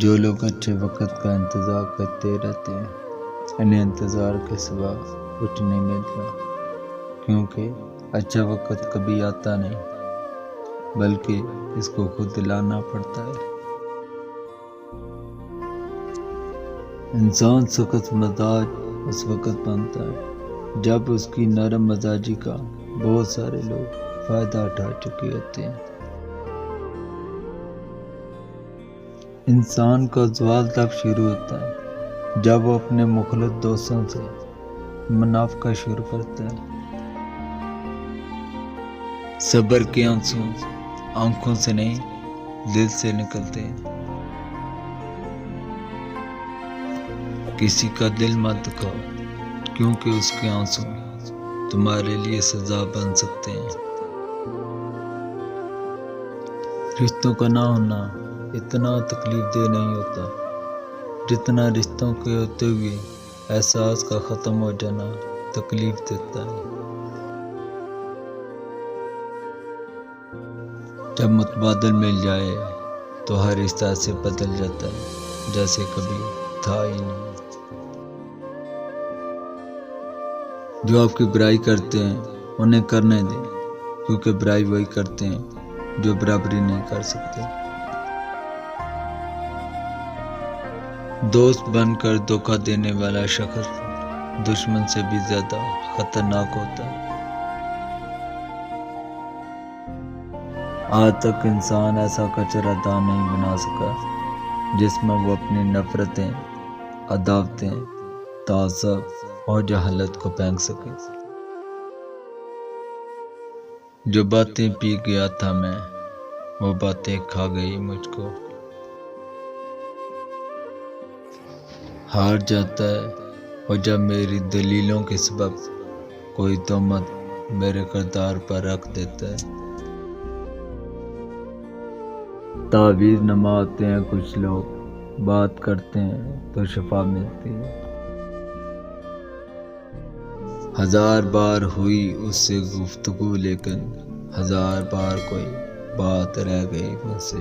جو لوگ اچھے وقت کا انتظار کرتے رہتے ہیں انہیں انتظار کے سوا کچھ نہیں ملتا، کیونکہ اچھا وقت کبھی آتا نہیں بلکہ اس کو خود لانا پڑتا ہے۔ انسان سخت مزاج اس وقت بنتا ہے جب اس کی نرم مزاجی کا بہت سارے لوگ فائدہ اٹھا چکے ہوتے ہیں۔ انسان کا زوال تب شروع ہوتا ہے جب وہ اپنے مخلص دوستوں سے منافقت شروع کرتا ہے۔ صبر کے آنسو آنکھوں سے نہیں دل سے نکلتے ہیں۔ کسی کا دل مت دکھاؤ کیونکہ اس کے آنسو تمہارے لیے سزا بن سکتے ہیں۔ رشتوں کا نہ ہونا اتنا تکلیف دہ نہیں ہوتا جتنا رشتوں کے ہوتے ہوئے احساس کا ختم ہو جانا تکلیف دیتا ہے۔ جب متبادل مل جائے تو ہر رشتہ سے بدل جاتا ہے جیسے کبھی تھا ہی نہیں۔ جو آپ کی برائی کرتے ہیں انہیں کرنے دیں، کیونکہ برائی وہی کرتے ہیں جو برابری نہیں کر سکتے۔ دوست بن کر دھوکہ دینے والا شخص دشمن سے بھی زیادہ خطرناک ہوتا ہے۔ آج تک انسان ایسا کچرا دان نہیں بنا سکا جس میں وہ اپنی نفرتیں، عداوتیں، تعصب اور جہالت کو پھینک سکے۔ جو باتیں پی گیا تھا میں وہ باتیں کھا گئی مجھ کو۔ ہار جاتا ہے اور جب میری دلیلوں کے سبب کوئی تہمت میرے کردار پر رکھ دیتا ہے۔ تعویذ نماتے ہیں کچھ لوگ، بات کرتے ہیں تو شفا ملتی ہے۔ 1000 بار ہوئی اس سے گفتگو لیکن 1000 بار کوئی بات رہ گئی مجھ سے۔